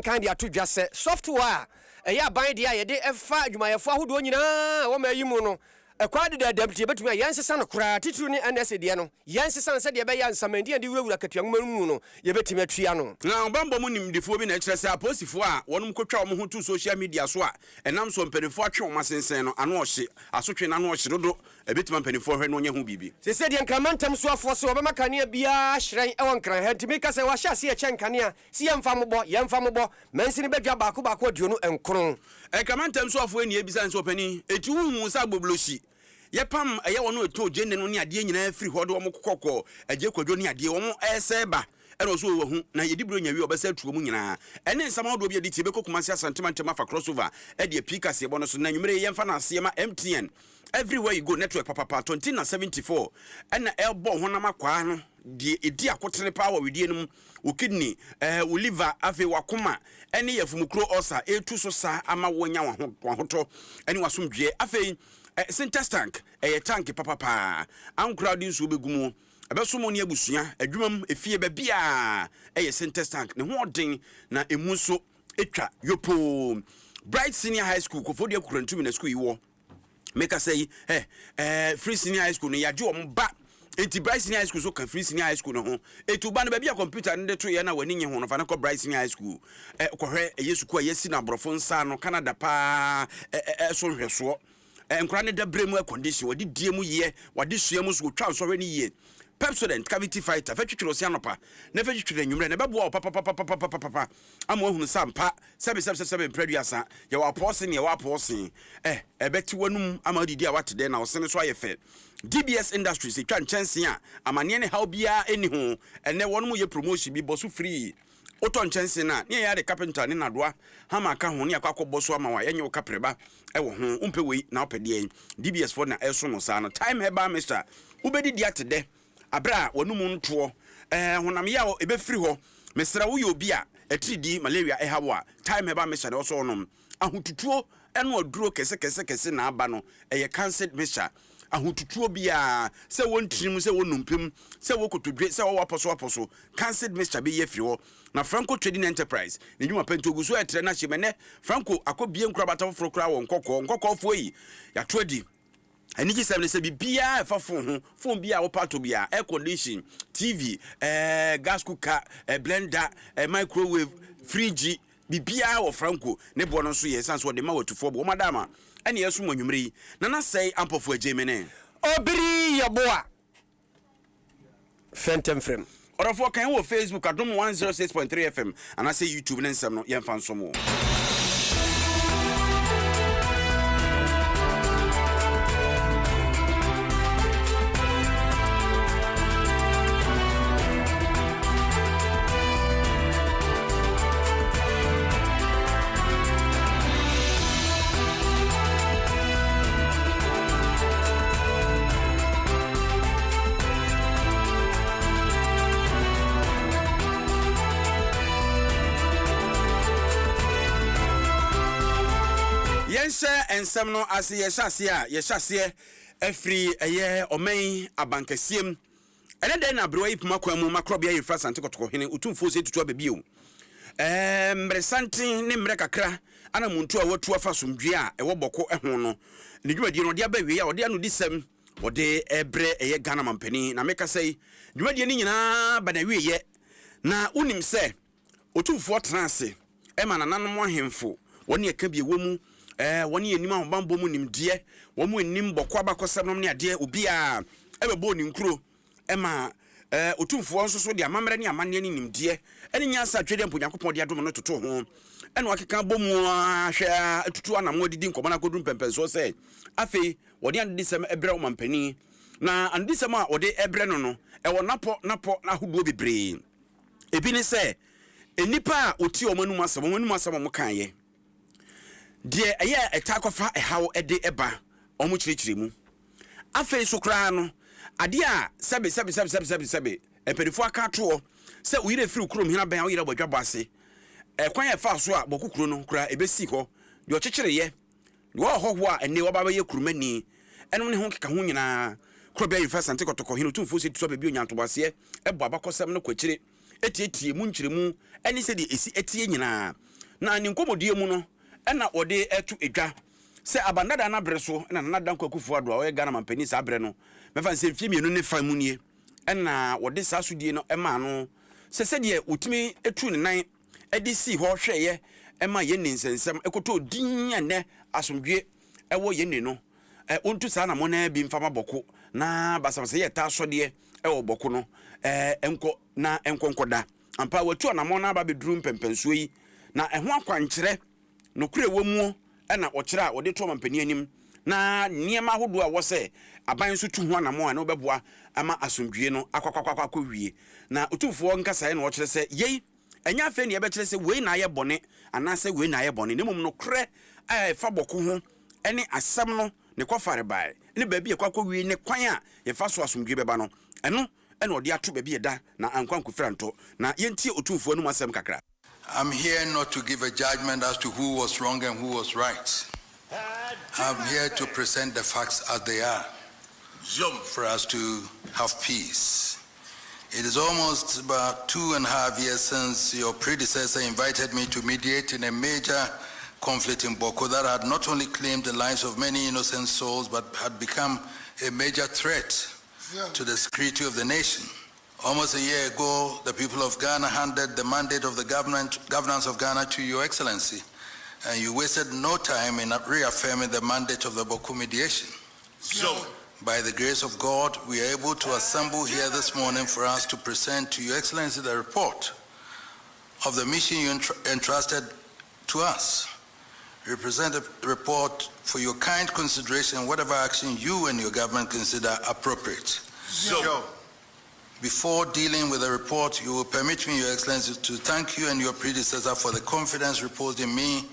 kan dia to dwa se software eya ban dia ye de efa adwumayefo ahodo nyina wo ma yi mu no ekwade da adaptive betumi yansesa no kura titru ni NSA de no yansesa se de be yansamandi ande wurawura katua ngoma mu no ye betumi atua no na bambo mu nimdefo bi na ekire se aposifo a wonum kotwa wo ho to social media so a enam so mpanifo atwe wo masensen no ano ohye asotwe na ano ohye dodo ebetuma mpanifo hwe no nye ho bibi se de nkramantam so afo so obema kanea bia hyeran ewon kran ha ntimi ka se wa hya se ye chen kanea se yemfa mobo mansini bedwa baako aduonu enkron nkramantam so afo eni ebisa nso pani eti hu sa gbobloshi yepam eye wono eto gende no ne ade nyina afiri hodo wo kokoko aje kwadwo ne ade wo eseba ero so wo hu na yedi bro nyawi obesa atuo mu nyina ene nsama hodo bi ade tie bekokumase asantema afa crossover e de Naket Kasiebo no so na nwumere yemfa na asema MTN everywhere you go network papa 2074 ena elbo honam akwa no de edi akotere power widie no wo kidney wo liver ave wakoma ene yefumukro osa etu so sa ama wonya wa hoto ene wasomdwe afi center tank tank papa crowding so begumu abesomo ne abusua adwumam efie ba bia center tank ne ho den na emu so etwa yopo Bright Senior High School kofodi akurantumi na school yiwo make say free senior high school no yaje o ba enti Bright Senior High School so kan free senior high school no ho etuba no ba bia computer ne to ye na wani nye ho no fa na ko Bright Senior High School kohwe yesu ko yesi na brofo nsa no Canada pa so hweso enkura ne da bremu a condition wadi die mu ye wadi suamu so twa so hwe ne ye Pepsodent cavity fighter fetwitwiro si anopa na fetwitwiro nwumre ne bebo papa amo hunu sampa sebe producer ye wa posen ye wa posen ebeti wanum ama didi a watede na osene so ayefe DBS Industries etwa nchense a amane ne how bia eni ho ene wonum ye promotion bi bosu free oto nchense na ne ya de carpenter ne nadoa hama ka ho ne akwakoboso ama wa yenye ukapreba ewo ho umpewei na opede DBS for na eso no sa no time heba Mr. ubedi di atede abra wonum nto honam ya o ebe free ho mesra wo yobi a etridi malaria ehawa time heba Mr. de so onom ahotutuo eno aduro kese na aba no cancelled Mr. ahotutuo bia se wontrim se wonumpem se wokotodwe se wo waposo cancelled Mr. be ye free ho na Franco Trading Enterprise ne dwuma pentogu so etre na hyemene Franco akobie nkurabata foforo kra wo nkokọ fo yi ya toadi ani gi se bia fa fon bia wo pato bia air condition TV gas cooker blender microwave fridge bibia wo Franco ne bo no so ye sanso de ma watufo bo madama ene yeso manwumre na sei ampofo agemene obiri yaboa Phantom frame orofo kan wo Facebook adom 106.3 FM ana say YouTube ne nsem no yemfa nsomo ensem no ase yeshase afri omen abankasiem ene den na bro yipuma kwamu makrobia yefra sante kotoko hene utumfo se tutu abebio mresanti ne mre kakra ana muntu a watu afa somdwe a ewo boko ho no ne dwumadi no de abawie a ode anu disem ode ebre Ghana mampani na meka sei dwumadi ni nyina banawie na unim se utumfo trance ema nananom ahemfo woni eka bie womu woni enima hobambo mu nimde wo mu enim bokwa abakosam ne ade obi a ebebo ni nkuro ema otumfo nso so de amamre ne amane ne nimde ene nya sa twede mponyankopon de adom no toto ho ene wakeka bomu ahwe tutu anamo didi nkomo na kodum pempenso se afi wodi andisem ebre o mampani na andisem a wodi ebre no ewo napo na hodo bebre ebi ne se enipa oti omanum asam mo kanye de etakofa ehawo ede eba omu chirichiri mu afi so kra no ade a sebe empedifo aka to se uyire firi krom hina ben uyire bodwabo ase kwan ya fa so a bokukuro no kra ebesi ho de ochechire ye de ho a ene waba ye kurumani eno ne ho keka ho nyina krobia yifa sante kotoko hina tumfo se tuso bebi onyanto base ebo abakosem no kwachire etietie mu nkyeremu ene se de esi etie nyina na ne nkomodie mu no ena ode etu edwa se abandada na bre so na nada Kwakufu Ado a Ghana mampani sa bre no mefa se mfie mienu ne fa mu nie ena wode sa sodie no ema no se de utimi etu ne nan edi si ho hweye ema ye ninsensem ekoto din ane asomdwe ewo ye ne no ontu sa na mo na bi mfama boko na basamse ye ta sode ewo boko no enko na enkonkoda ampa watu na mo na ba bedrum pempensuo yi na eho akwankyere no kure wemu na okira wode to mampani anim na niema hodo a wo se aban so tu ho na mo a na obeboa ama asomdwe no akwakwakwa wie na otumfo nkasa na wo kire se yei enya afa ne yebekire se wei na aye bone anase wei na aye bone ne mum no kure fa boko ho ene asam no ne kwafare bae ne baabi ekwakwa wie ne kwan a ye fa so asomdwe beba no eno ene ode ato baabi eda na ankwan kufranto na yentie otumfo no masem kakra. I'm here not to give a judgment as to who was wrong and who was right. I'm here to present the facts as they are for us to have peace. It is almost about 2.5 years since your predecessor invited me to mediate in a major conflict in Bawku that had not only claimed the lives of many innocent souls but had become a major threat to the security of the nation. Almost a year ago, the people of Ghana handed the mandate of the governance of Ghana to Your Excellency, and you wasted no time in reaffirming the mandate of the Bawku mediation. By the grace of God, we are able to assemble here this morning for us to present to Your Excellency the report of the mission you entrusted to us. We present a report for your kind consideration, whatever action you and your government consider appropriate. Before dealing with the report, you will permit me, Your Excellency, to thank you and your predecessor for the confidence reposed in me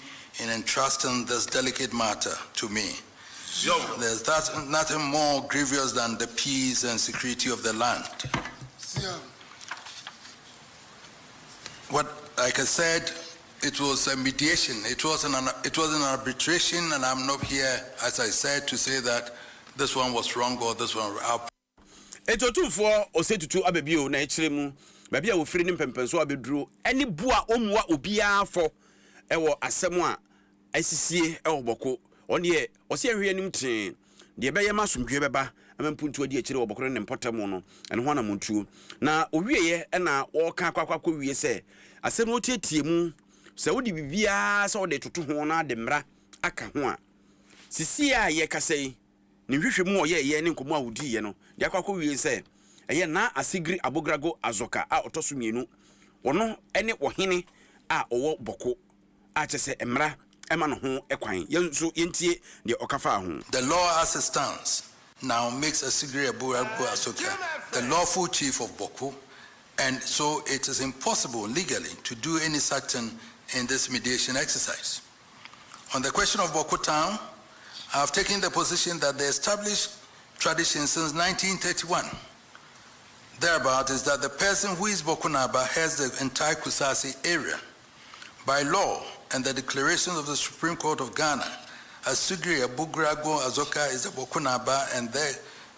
in entrusting this delicate matter to me. There's nothing more grievous than the peace and security of the land. What, like I said, it was a mediation. It wasn't an arbitration, and I'm not here, as I said, to say that this one was wrong or this one was right. Etotumfo osetutu abebio na echiremu babia wo firi ni mpempenso abeduru eni bua omua obia fo ewo asem a asisie ewo boko onye ose ahwe anim tin de beye masomdwe beba amampuntu adi echire wo boko ne mpotam no ene ho na montuo na owieye na wo ka kwakwakwa wie se asem otietie mu se wodi bibia se wode toto ho na de mra aka ho a sisi a ye kasei ni hwehwe mu oyeye ne nkomo awudi ye no de akwakwa wie se eye na asigri abogrago azoka a otoso mienu wono ene ohene a owo boko a chese emra ema no ho ekwan yenso yentie de okafa ho. The law as it stands now makes asigri abogrago azoka the lawful chief of Bawku, and so it is impossible legally to do any such thing in this mediation exercise. On the question of Bawku town, I have taken the position that the established tradition since 1931 thereabout is that the person who is Bawku Naba has the entire Kusasi area. By law and the declarations of the Supreme Court of Ghana, Asugri Abugrago Azoka is a Bawku Naba, and there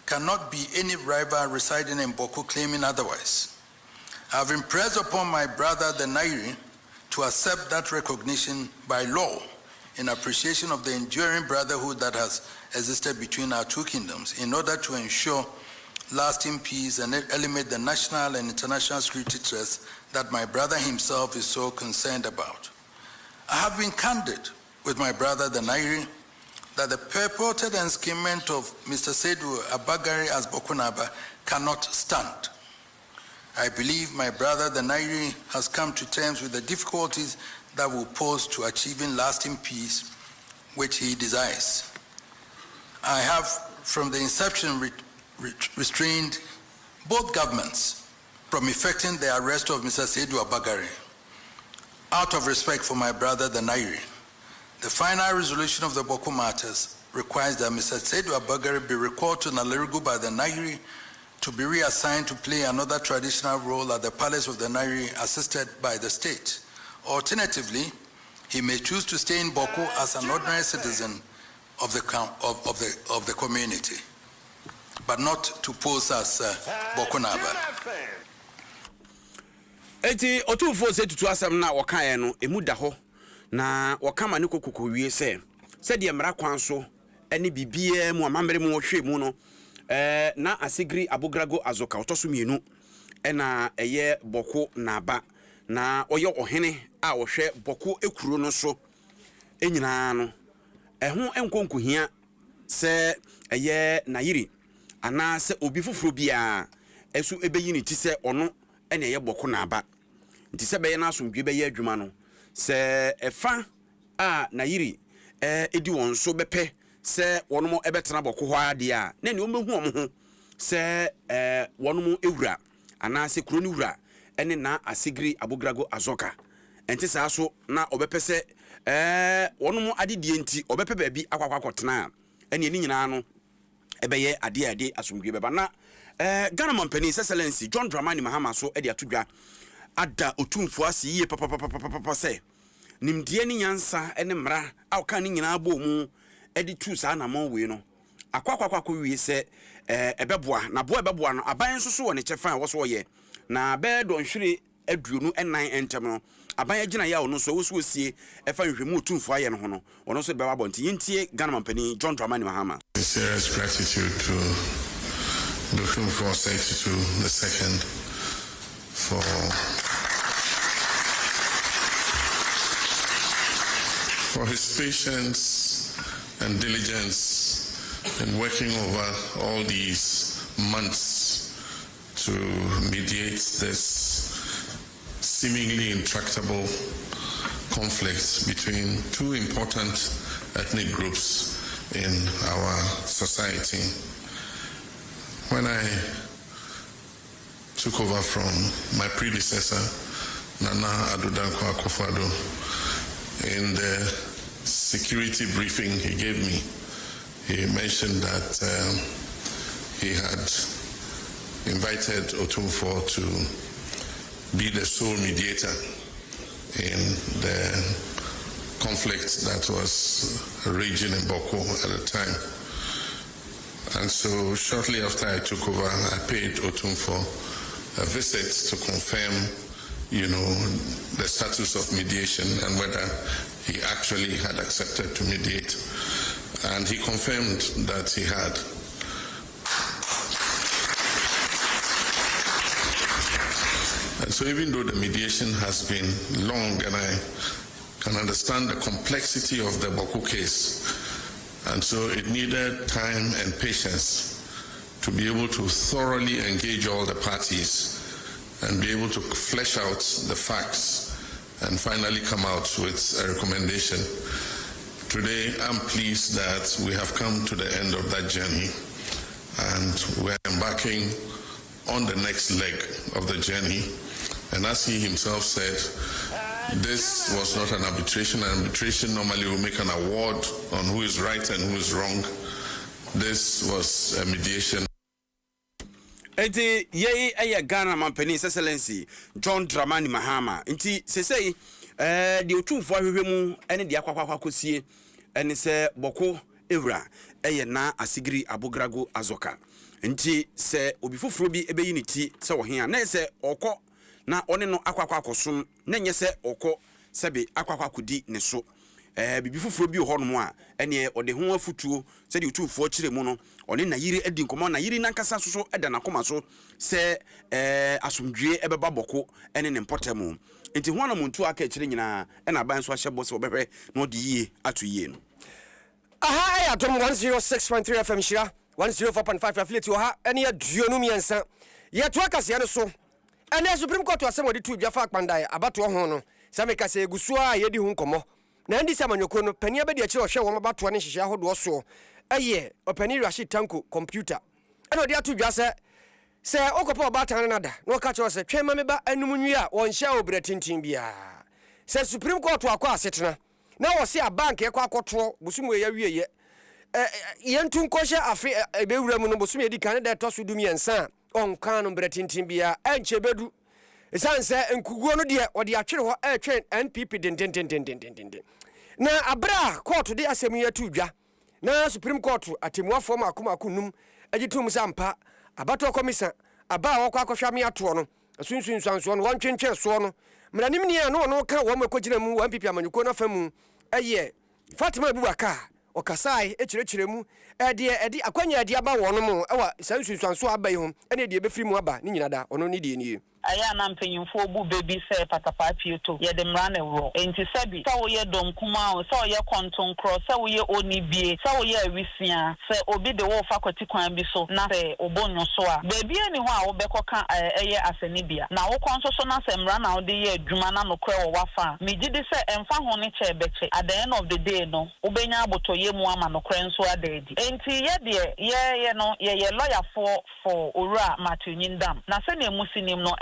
cannot be any rival residing in Bawku claiming otherwise. I have impressed upon my brother the Nairi to accept that recognition by law in appreciation of the enduring brotherhood that has existed between our two kingdoms in order to ensure lasting peace and eliminate the national and international security threats that my brother himself is so concerned about. I have been candid with my brother the Nairi that the purported enskinment of Mr. Seydou Abagari as Bawku Naba cannot stand. I believe my brother the Nairi has come to terms with the difficulties that will pose to achieving lasting peace, which he desires. I have, from the inception, restrained both governments from effecting the arrest of Mr. Seydou Abagari out of respect for my brother the Nairi. The final resolution of the Bawku matters requires that Mr. Seydou Abagari be recalled to Nalerigu by the Nairi to be reassigned to play another traditional role at the palace of the Nairi, assisted by the state. Alternatively, he may choose to stay in Bawku as an ordinary citizen of the community, but not to pose as Bawku Naba. eti otufo se tutu asem na wokae no emu da ho na wokama ne kokoko wie se de mra kwan so ene bibie mu amamere mu hwe mu no na asigri abogrago azoka otoso mienu ena eye boko na aba na oye ohene a wo hwe boko ekuro no so enyina no eho enkonkohia se eye nayiri ana se obi fufuro bia esu ebeyi ni ti se ono ene eye boko na aba nti se beye na asomdwe beye adwuma no se efa a nayiri edi won so bepe se wono ebetena boko ho ade a na ne omehu omho se wono ewura ana se kuro ni wura ene na asigri abogrago azoka enti sa so na obepe se wono adedie nti obepe baabi akwakwakotena ene ni nyina no ebeye ade asomdwe beba na Ghana Mampani Excellency John Dramani Mahama so edi atodwa ada otumfo asiye papa se nimdie ni nyansa ene mra awka ni nyina abo mu edi tu sa na mon we no akwakwakwa wie se ebeboa na bo ebeboa no aban soso wo ne chefa wo so ye na be don hwire aduonu enan entem no aban agina ya ono so wo so osie efa nhwemu otumfo aye no ho no ono so be ba bonti yintie Ghana Mampani John Dramani Mahama. Serious gratitude to Dr. Mfoseki to the second for his patience and diligence in working over all these months to mediate this seemingly intractable conflict between two important ethnic groups in our society. When I took over from my predecessor, Nana Adodankwa Akufo-Addo, in the security briefing he gave me, he mentioned that he had invited Otumfo to be the sole mediator in the conflict that was raging in Bawku at the time. And so shortly after I took over, I paid Otumfo a visit to confirm, the status of mediation and whether he actually had accepted to mediate. And he confirmed that he had. And so even though the mediation has been long, and I can understand the complexity of the Bawku case, and so it needed time and patience to be able to thoroughly engage all the parties and be able to flesh out the facts and finally come out with a recommendation. Today, I'm pleased that we have come to the end of that journey and we're embarking on the next leg of the journey. And as he himself said, this was not an arbitration. An arbitration normally will make an award on who is right and who is wrong. This was a mediation. Eti ye Ghana Mampani Excellency John Dramani Mahama. Inti say the Otumfo ahwehwe mu ene de akwakwakosie ene se boko ewra na asigiri abogrago azoka. Inti se obi foforo bi ebeyi ni ti se wo hia na se okọ na one no akwakwakosom na nye se okọ sebe akwakwakodi ne so bibi foforo bi ho no mu a ene ode ho afutuo se de Otumfo kire mu no one na yiri edi nkomo na yiri nankasa so eda na koma so se asomdwe ebeba boko ene ne mpotemu enti ho na muntu aka kire nyina ena ban so ahyebo se obehwe na odi yie ato yie no aha ya dom 106.3 FM shira 104.5 affiliate ho ha ene aduonu miensa ye to akase ne so ene Supreme Court asem odi tu biafa akpandai abato ho no sameka se egusu a yedi hu nkomo na ndi samanyoko no pani abedi akire ohwe wo mabato ne hihia hodo so eye opani Rashid Tanko computer ene odi atu dwa se okopo obatan na da no ka che se twema meba anum nwi a wonhia obretintin bia se Supreme Court akwa asetena na wo se a bank ekwa akoto busumu ya wieye yentu nkoshe afi ebewura mu no busumu edi kan da toso dumi ensa onkan no bretintin bia enche bedu esanse enkuguo no de odi atwere ho etwen NPP den na abra court de asemu ya tudwa na Supreme Court atemuafo makomakunum agitum sampa abato komisa aba wo kwa akohwa me ato no asunsun sanso no wantwentwe so no mranim ni ano no ka wo makogina mu wan pipi amanyuko na famu eye Fatima Abubakar okasai ekirekire mu edi akwanya edi aba wo no mu ewa sansun sanso abai ho ene de befiri mu aba ni nyina da ono ni de ni aya na mpanyimfo bu baby say patapati to ye de mra na wo enti sabi sa wo ye dom kuma o sa wo ye konton cross sa wo ye onibie sa wo ye awisia se obi de wo fa kwati kwan bi so na se obonyo so a baby ani ho a wo bekoka eye asenibia na wo konso so na se mra na wo de ye adwuma na no kra wo wafa megidi se emfa ho ne che beche at the end of the day no obenya aboto ye mu ama no kra nso adedi enti ye de ye no ye lawyer for Ora Matunyindam na se na emusinim no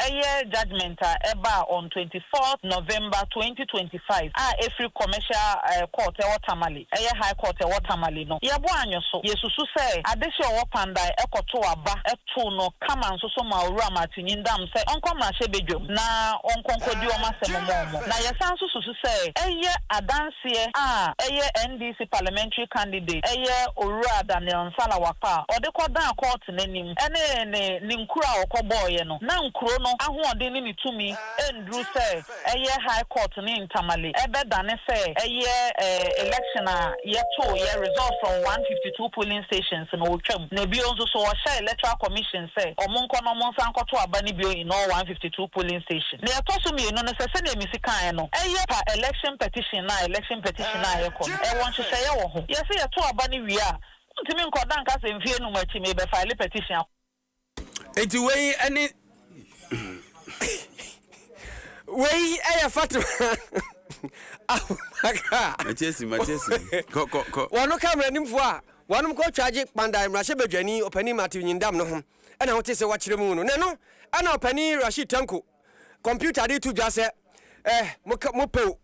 judgment eba on 24th November 2025 every commercial court Watermali high court Watermali no yebo anyo so yesusu say adesi opanda ekoto aba eto no kama nso ma Ora Matunyindam say onko mrahye bedwom na onkonkodi omasemomo na yesan susu say adanse NDC parliamentary candidate Ora Daniel Salawapa odekodan court nanim ene ne nkura okoboye no na nkuro no ahode ni tumi endru say high court ni Ntamale ebe dane say election yeto result from 152 polling stations no otwam na bi onzo so share electoral commission say omonko no monsa nkoto aba ni bio in all 152 polling stations na yeto so mi no se na emisi kan no pa election petition na yekọ won hye ye wo ho yesi yeto aba ni wi a ntimi nkodan ka se mfie no machi me be file petition enti wey any wey Fatima Matesi ko wano kamera nimfo a wanom ko charge pandai mrahye bedwani opani Matunyindam no ho ana wote se wakire mu no no ana opani Rashid Tanko computer de tu dwa se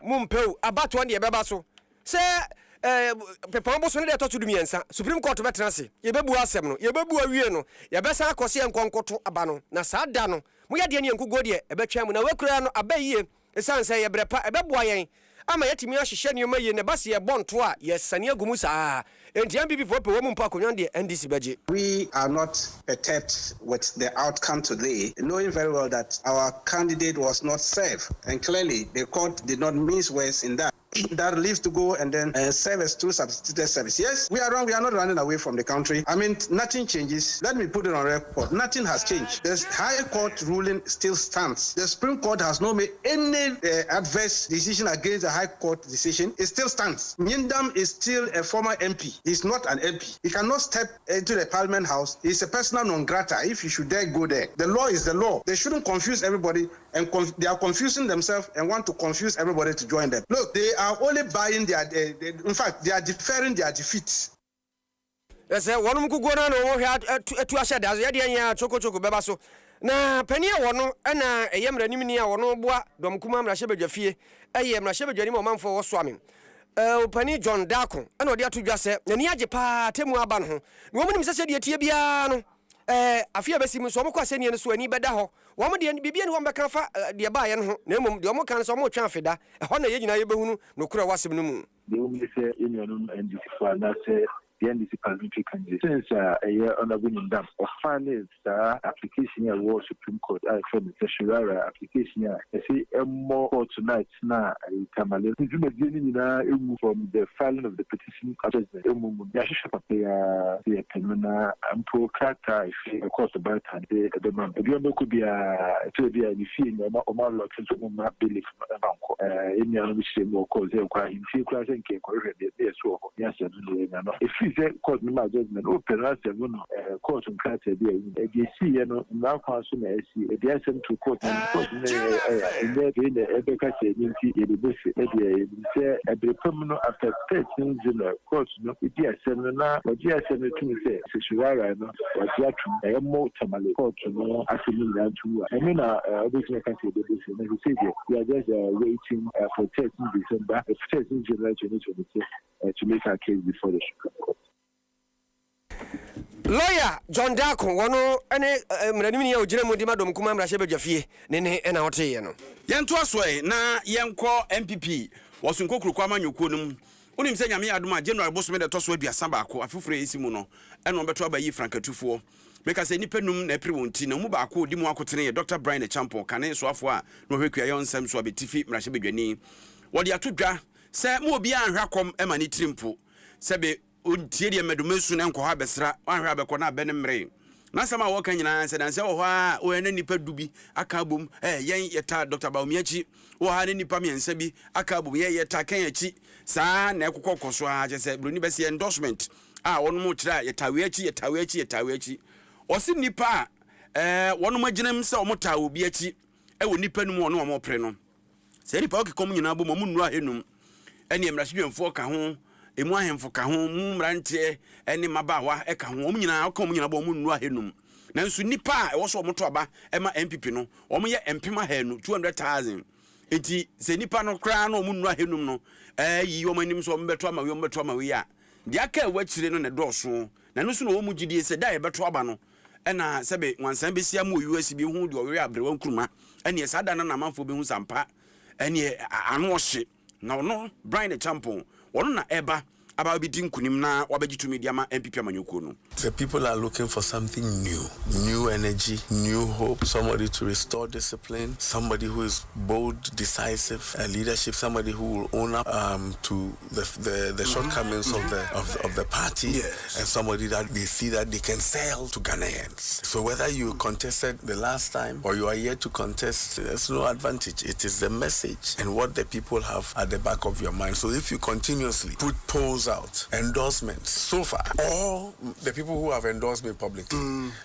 mumpeu abato ne beba so se pepa bo so ne de to du miensa Supreme Court betra se yebebu asem no yebebu awie no yebesa akose enkonkoto aba no na saa da no mo yade ne enkugo de ebetwa mu na wakura no abayie esanse yebrepa ebeboa yen ama yetimi ahihye ne omaye ne base ye bonto a yesane agumu saa enti MPP for pe wo mu mpa konyon de NDC beje. We are not perturbed with the outcome today, knowing very well that our candidate was not safe, and clearly the court did not mince words in that. That leaves to go and then service through substituted service. Yes, we are wrong. We are not running away from the country. I mean, nothing changes. Let me put it on record. Nothing has changed. The High Court ruling still stands. The Supreme Court has not made any adverse decision against the High Court decision. It still stands. Nyindam is still a former MP. He's not an MP. He cannot step into the Parliament House. He's a persona non grata if you should dare go there. The law is the law. They shouldn't confuse everybody, and they are confusing themselves and want to confuse everybody to join them. Look, they are only buying their in fact they are deferring their defeats. Yes, one mukugo na no hwa atu ahye da ya de anya choko beba so na pani a wono na eyemra nimni a wono boa dom kuma mrahye badwafie mrahye badwani mo manfo wo so amen pani John Dako na odi atu dwase na ni age pa temu aba no ho na wo mu nimse de tie bia no afia besimu so mo kwa senie no so ani beda ho wo mo de bibia ne wo mbeka fa de ba ye no ho na mom de wo kan so mo twa afeda ho na ye nyina ye behunu no kura wasem no mu de wo mi se enuanu NDC fa na se the NDC parliamentary candidate since a year on a winning dam of finance application here was Supreme Court from the Shirara application here see more for tonight na Tamale from the filing of the petition the penuna ampo kata of course about the man could be a to be a fee no more lot to my belief in the which more cause in class and came correct so yes if court no judgment open as court and card they see now council na see they send to court and court the Ebeka say the bush say every permanent after 13 July court no dia na dia to say Shirara no dia to more Tamale court no asking that to I mean obviously can say the bush and say we are just waiting for 13 December 13 July 2026 to make our case before the Supreme Court. Lawyer John Dako wono ene mranimni ya ojina mu di madom kuma mrahye badwafie ne na wote ye no yento asoe na yenko MPP wosunko kurukwa manyoko num unim se nyame adom a General Bosome de toso aduasa baako afufure esi mu no ene obeto abayi frankatufo make us any penum na prewonti na mu ba ko di mu akotene Dr. Brian Echampo kane so afo a no hwekua yon nsem so abetifi mrahye bedwani wode atodwa se mo obi anhwa kom e mani trimpo se be ontie de medomesu na nkɔ ha besra anhwa abekɔ na bene mre na sama wo kan nyina se dan se wo ha o ene nipa dubi aka bom yen yeta Dr. Bawumiachi wo ha ne nipa miensa bi aka bom ye yeta kan achi saa na ekokɔ so ha je se broni bese endorsement wono mo kira yetawe achi osi nipa wono maginem se omota obi achi wo nipa num wono mo pre no se nipa okekom nyina bom mo nnu ahenum ene emrahedwemfo ka ho emu ahemfo ka ho mu mrante ene mabawa ka ho om nyina okom nyina bom mo nnu ahenum nanso nipa wo so omoto aba ema MPP no omo ye empema hanu 200,000 enti se nipa no kra no mo nnu ahenum no yi omanim so ombeto ama we ya de aka wachire no ne doso na no so no mu gidie se da ye beto aba no na sebe wansan besia mu USB hu de owere abrewa nkuruma ene ye sada na manfo be hu sampa ene anu ohye na no Brian Echampo wono na eba about bidding kunim na wabejitu media ma MPP amanyoko no. The people are looking for something new energy, new hope, somebody to restore discipline, somebody who is bold, decisive, leadership, somebody who will own up to the shortcomings of the party, yes. And somebody that they see that they can sell to Ghanaians. So whether you contested the last time or you are yet to contest, there's no advantage. It is the message and what the people have at the back of your mind. So if you continuously put polls out, endorsements, so far, all the people who have endorsed me publicly,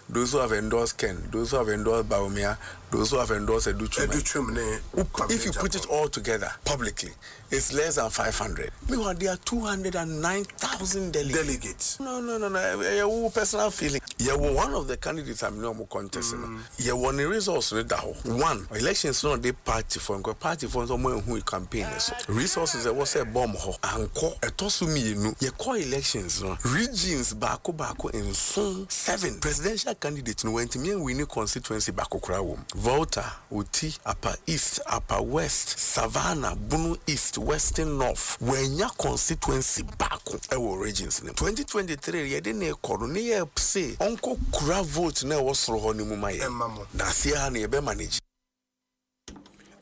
those who have endorsed Ken, those who have endorsed Baumia, those who have endorsed Educhumene, if you put it all together publicly, it's less than 500. Meanwhile, there are 209,000 delegates. No. Personal feeling. You were one of the candidates I'm not contesting. You won the results. One, elections not the party for someone who campaign. Resources there was a bomb anko etosumi no ye call elections no regions bako in so 7 presidential candidates no went me winning constituency bako kra wom Volta Uti Upper East Upper West Savannah Bunu East Western North wenya constituency bako ewo regions no 2023 ye de na ekoro ne ye say onko kra vote na wo soro ho ni mu maye na sia na ye be manage.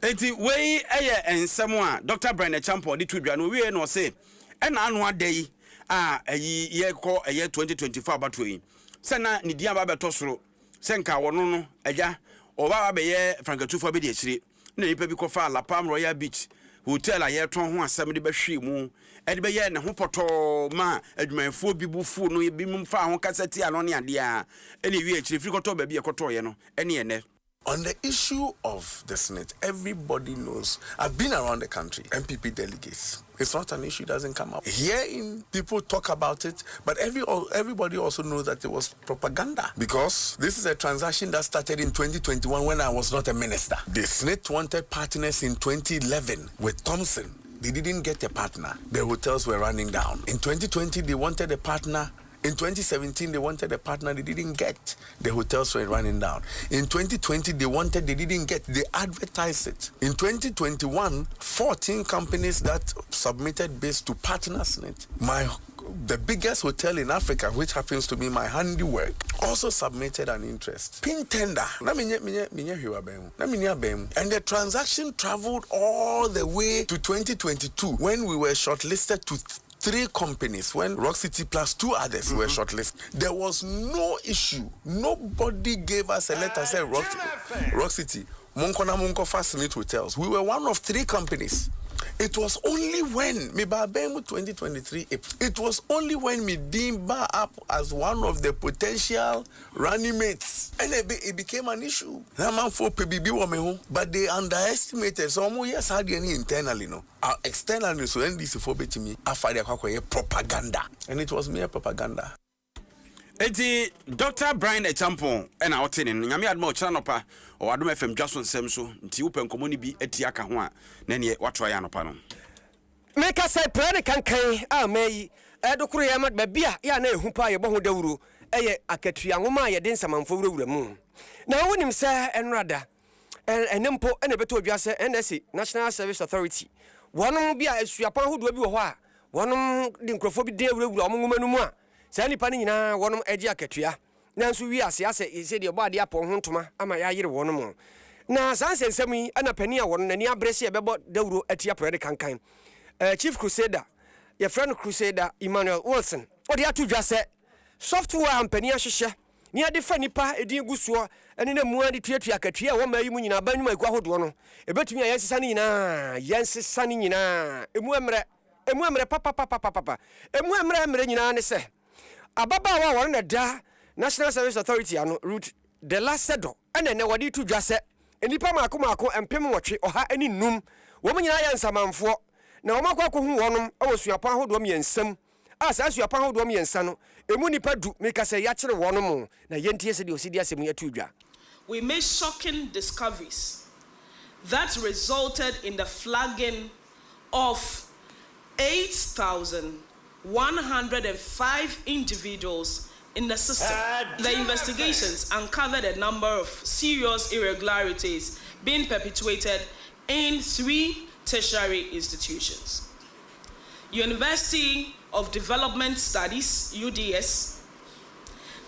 Enti wey eye ensem a Dr. Brian Echampo de tudwa no we no say ena anu adai ayi ye ko eye 2024 abato yi se na ne dia ba beto soro se nka wono no agya oba ba ye frankatufo be de akire na nipa bi ko fa La Palm Royal Beach hotel a ye ton ho asem de be hwe mu e de be ye ne ho poto ma adwumanfo bi bufu no bi mu fa ho kasati ano ne ade a ene wi akire firi koto ba bi e koto ye no ene ene. On the issue of the Senate, everybody knows. I've been around the country, MPP delegates. It's not an issue, it doesn't come up. Here, people talk about it, but everybody also knows that it was propaganda. Because this is a transaction that started in 2021 when I was not a minister. The Senate wanted partners in 2011 with Thompson. They didn't get a partner. The hotels were running down. In 2020, they wanted a partner. In 2017, they wanted a partner, they didn't get. The hotels were running down. In 2020, they didn't get. They advertised it. In 2021, 14 companies that submitted bids to PartnersNet. The biggest hotel in Africa, which happens to be my handiwork, also submitted an interest. Pin tender. And the transaction traveled all the way to 2022 when we were shortlisted to 3 companies, when Rock City plus 2 others were shortlisted. There was no issue. Nobody gave us a letter saying Rock City, Munko Fast Meet Hotels. We were one of 3 companies. It was only when me 2023, it was only when me deemed Ba up as one of the potential running mates, and it became an issue. But they underestimated. So yes, had any internally no, externally. So NDC for me, I propaganda, and it was mere propaganda. Eti Dr. Brian Echampo ena otene nyame admo chana nopa o Adom FM Jason Semso nti upe nkomoni bi eti aka ho a na ne wato ya nopa no make us say prayer kankan amai edokuru ya mad babia ya na ehu pa ye bohu dawuro eye akatua nwoma ye den samanfo wurawura mu na wonim se enrada enempo ene beto odwa se NSA National Service Authority wonom bia asuapan hodo bi wo ho a wonom de nkrofo bi de wurawura omnwoma no mu a Sani pani nyina wonom eji akatua nanso wi ase ase se de oba de apon ho ntoma ama ya yire wono mo na sanse nsɛm yi ana pani a wono nani abrese e bɛbɔ dawuro atia prede kankan chief crusader your friend crusader Emmanuel Wilson odi atu dwa sɛ software ampani ahyehyɛ ni ade fa nipa edin gusuo ene na mua de tuatua akatua wo ma yi mu nyina banwuma igu ahodo no ebetumi ayensesa ne nyina emu emre papa emu emre nyina ne se ababa wa won na da National Service Authority ano route the last sedo ene ne wode tu dwa se enipa maako empem wotwe oha ani num wo mu nyina ya nsamanfo na wo makwa ko hu wonom awosuapan ahodo miensam asa suapan ahodo miensa no emu nipa du meka se ya kire wonom na yentie se de osidi asemu ya tu dwa. We made shocking discoveries that resulted in the flagging of 8,105 individuals in the system. The investigations uncovered a number of serious irregularities being perpetuated in 3 tertiary institutions: University of Development Studies, UDS,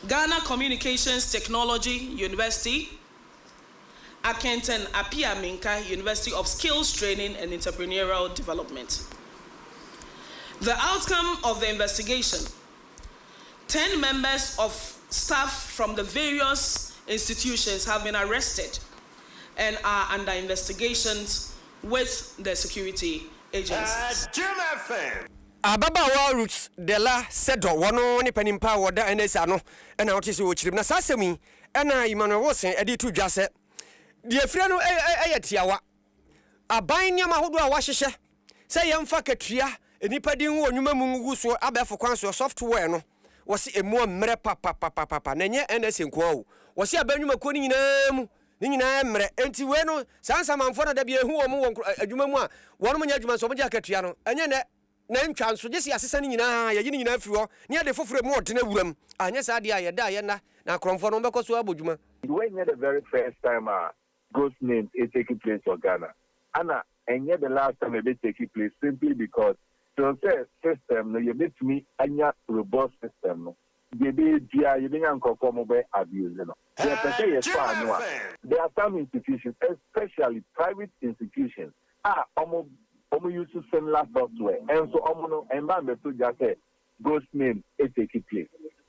Ghana Communications Technology University, Akenton Apia Minka University of Skills Training and Entrepreneurial Development. The outcome of the investigation: 10 members of staff from the various institutions have been arrested and are under investigations with the security agencies. Ababa roots de la sedo wono ne panimpa woda enesa no na wotese wo chirim na sasemi na Emmanuel Wilson edi tu dwase de afira no eyetiawa aban nyama hodo a wahyehye se yemfa katua enipa din wo nwuma mu ngugu so abefo kwan so software no wose emu mre papa na nye NS nko o wose abanwuma ko ni nyina mre enti we no sansa manfo na da bia hu wo mu adwuma mu a wono mu nya adwuma so mo ja katua no enye ne na ntwa nso gye asesa ni nyina ye nyina afiri ho ne ade foforo mu odena wuram anya sa ade aye da ye na kromfo no bekoso abodwuma. When the very first time ghost names is taking place in Ghana, Anna, and yet the last time it taking place simply because the system, no, you meet me, anya robust system, no. You be abuse, no. There are some institutions, especially private institutions, use similar software, and so and to just say ghost names is taking place.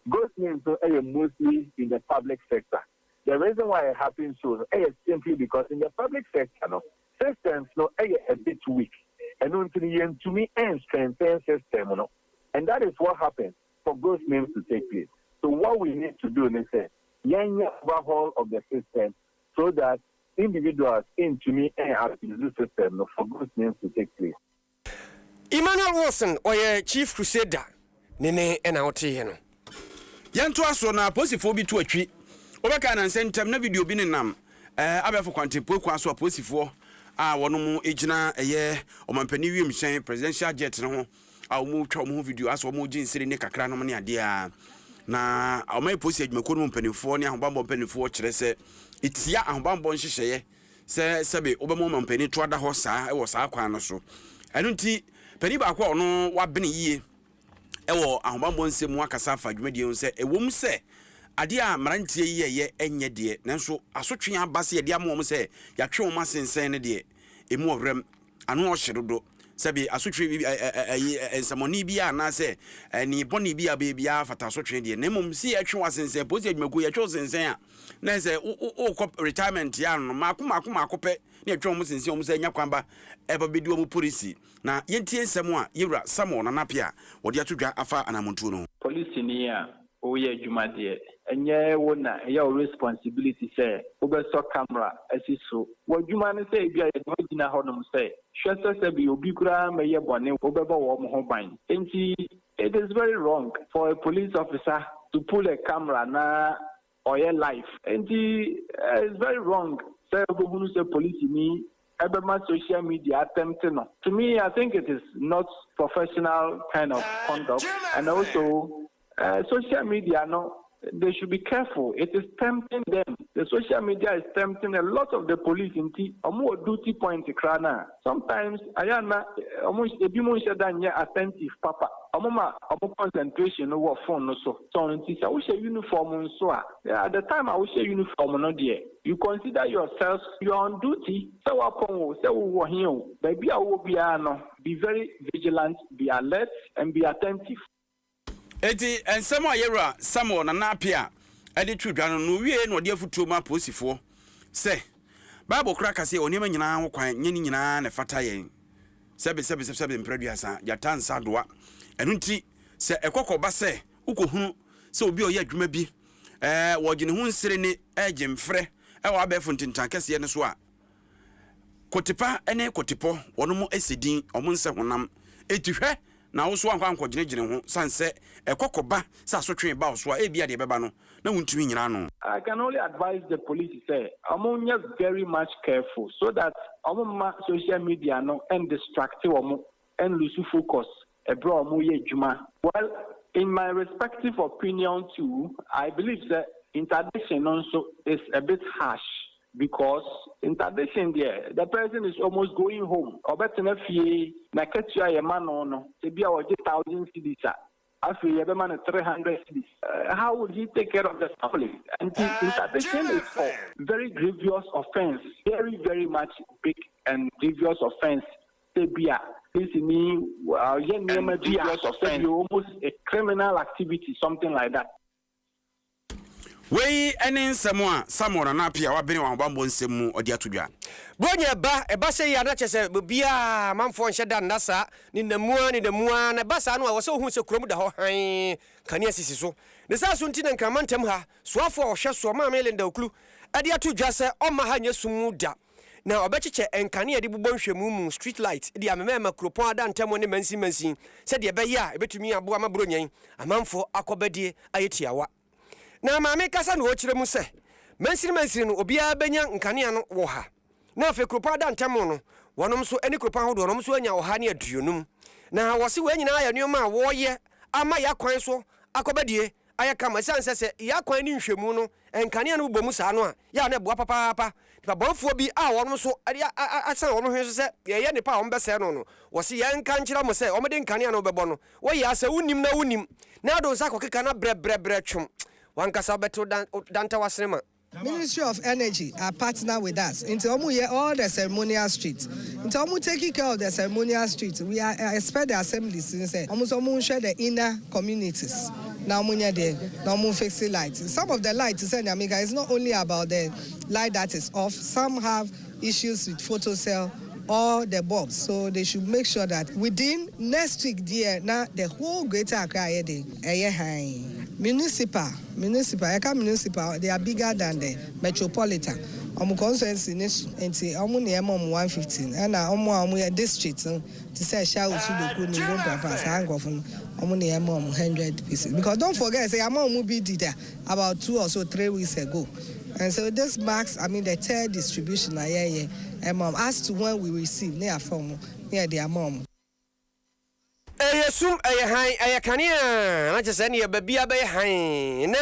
Ghost names are mostly in the public sector. The reason why it happens so is simply because in the public sector, no, systems no are a bit weak, and to me and strengthen system, no, and that is what happens for ghost names to take place. So what we need to do is say, overhaul of the system so that individuals into me and have to use the system no, for ghost names to take place. Emmanuel Wilson or Chief Crusader, Nene and out here. Yanto aso na posifo bi to atwi obeka na nsɛntem na video bi ne nam abɛfo kwantepo kwa so posifo a wono mu ejina omampani wiemhyɛn presidential jet ne ho a mu twa mu video aso mu ginsiri ne kakra no ne ade a na omai posi adwumako no mpanifo ne ahobambo mpanifo kyerɛ sɛ itia ahobambo nhyehyɛye sɛbe obɛmo mampani to ada hɔ saa ɛwɔ saa kwan no so ɛno nti pani ba kwa ono wabene yie ewo ahobambo nsɛm akasa fa dwumadie nse ewom sɛ ade a marantie yeye enye de nanso asotwe abase ye de amom sɛ yatwe wo masensen ne de emu owrem ano ohyerodo sɛbi asotwe ensamoni bi a na sɛ ni boni bi a bia fata asotwe de na mom si yatwe wasensen posi adwumako yatwe sensen a na sɛ o retirement ya no makopɛ ne yatwe wo sensen wo sɛ nya kwamba eba bedi wo policy na yentie nsɛm a yewra Samuel Nanapia wode atodwa afa anamontuo no police ni a o ye adwuma de enye wo na your responsibility say obeso camera asiso wo adwuma ne say bia ye gina honom say hwese bi obi kura meye bone obeba wo mo ho ban enti it is very wrong for a police officer to pull a camera na or your life enti it's very wrong say obunu say police ni my social media attempt no. To me, I think it is not professional kind of conduct, and also social media no they should be careful. It is tempting them. The social media is tempting a lot of the police in duty point krana. Sometimes ayana almost attentive papa. Concentration over phone so. So I will say uniform so. At the time I will say uniform no dear. You consider yourself you are on duty. So baby I will be very vigilant, be alert and be attentive. Eti ensemo ayera samo na napia edi twudwa no wie no de afutuo ma posifo se bible kra kase onema nyina ho kwan nyeni nyina na fata yen sebe mpraduasa jata nsa doa enu nti se ekokoba se ukohunu se obi oye adwuma bi wogene hu nsire ne agimfre wa abefo ntintan kase ne so a kotipa ene kotipo wono esedin omunse honam etihwe na wo so ankwa gine ho sanse ekokoba sa so twen ba so a bia de beba no na wuntumi nyina no. I can only advise the police to say amonya very much careful so that amoma social media no and distract and lose focus ebro amu ye juma. Well, in my respective opinion too, I believe that interdiction also is a bit harsh. Because interdiction there, the person is almost going home. Or better na fie na ketua ye man no, se bia o 1,000 cedis. Afi ye be man 300 cedis. How would he take care of the family? And interdiction is for very grievous offense, very very much big and grievous offense. Se bia this mean grievous offense, almost a criminal activity, something like that. Wey ene nsemo a samora na apia wa bene wa bambo nsemu odi atudwa bronya ba se ya na chese bia manfo nhye da nasa ni namua na basa no a wo se hu se kurom da ho han kane asisi so ne sa so nti na nkramantem ha soafo a hwe so ma Melinda Okulu adi atudwa se o ma ha nya sumu da na obechiche enkane adi bubon hwemu mu street light di amema kropon ada ntemo ne mansi se de be ya ebetumi abo ama bronyan amanfo akobadie ayetiawa na maame kasa no ochire mu se mansiri no obia benya nkane no wo ha na afi kropa da ntamo no wonom so ani kropa hodo wonom so anya wo ha ne aduonum na wose we nyina ya nneoma a wo ye ama ya kwan so akobadie ayaka masanse se ya kwan ni nhwemu no nkane no bomu sa no a ya na boa papa pa bonfo bi a wonom so asan wonom hwe so se ye ne pa wombese no wose ye nka nkyira mo se omede nkane no bebo no wo ya asa unim na do sa kokeka na bre twom wankasa beto danta wasrema. Ministry of Energy are partner with us. Into all the ceremonial streets. Into taking care of the ceremonial streets. We are expect the assemblies say share the inner communities. Now fix the lights. Some of the lights is not only about the light that is off. Some have issues with photo cell or the bulbs. So they should make sure that within next week now the whole Greater Accra area municipal, they are bigger than the metropolitan. Constituency nti 115 and districts to say shall Sudoku ni go pass angofun 100 pieces. Because don't forget say did there about 2 or so 3 weeks ago. And so this marks the third distribution as to when we receive near from near their mom. Sum han ayakania na chese ne babia be han na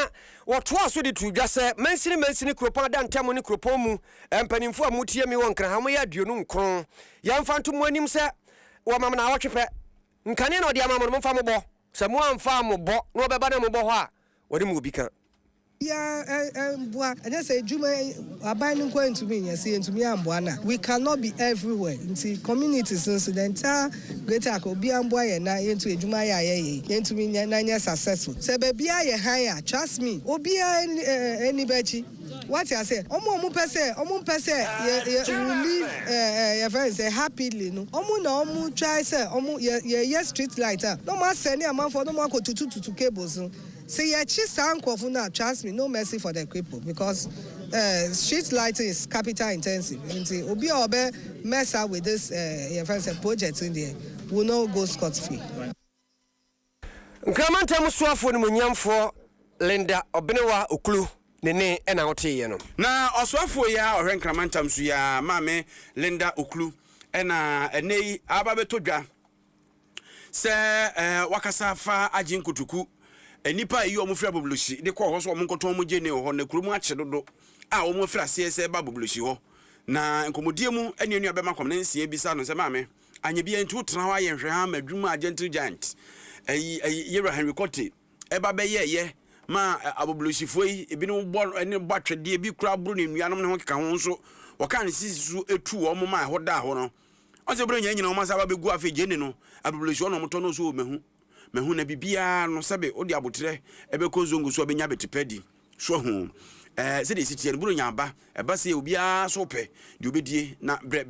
woto aso de tudwa se mansini kropan da ntamo ne kropan mu empanimfo a mutie mi won kra ha mo ya aduonu nkron ya mfanto mu anim se wo mam na awotwepe nkane na odi amam no mfa mo bo se mo amfa mo bo no beba na mo bo ho a wode mu obi kan. I just say we cannot be everywhere. In communities, so the entire Greater Accra successful. So baby, higher. Trust me. Anybody. What I say? Omo pese. You live your friends happily. No. Omo try say. Omo street lighter. No man send a man for no more to cables. Say trust me, no mercy for the cripple because street lighting is capital intensive. And obi obe mess up with this project in there will not go scot-free. Nkramanta musuafo no munyamfo Linda Obenewa Okulu nene ena wote no. Na osuafo ya ohwe nkramanta msu ya mame Linda Okulu ena enei aba betodwa se wakasa fa agin kutuku enipa yi omo fra bobloshi de ko ho so omo nkoto omo gye ne ho na kurum ache dodo a omo fra se ba bobloshi ho na nkomodie mu enu abema kom na nsie bisa no se maame anye bia ntu tena wa ye hwe ha madwuma gentle giant yera Henry Kote eba be ye ma abobloshi foi ebi no bo ene botwede ebi kura buru ne nuanom ne ho keka ho nso waka ne sisisu etu omo ma ho da ho no onse buru nyina omo sa ba be gu afi gye ne no abobloshi ono moto no so mehu na bibia no sebe odi abotre ebe ko zongo so obenya betepedi so hu se de sitie buru nyaba eba se obia so pe de obedie na bre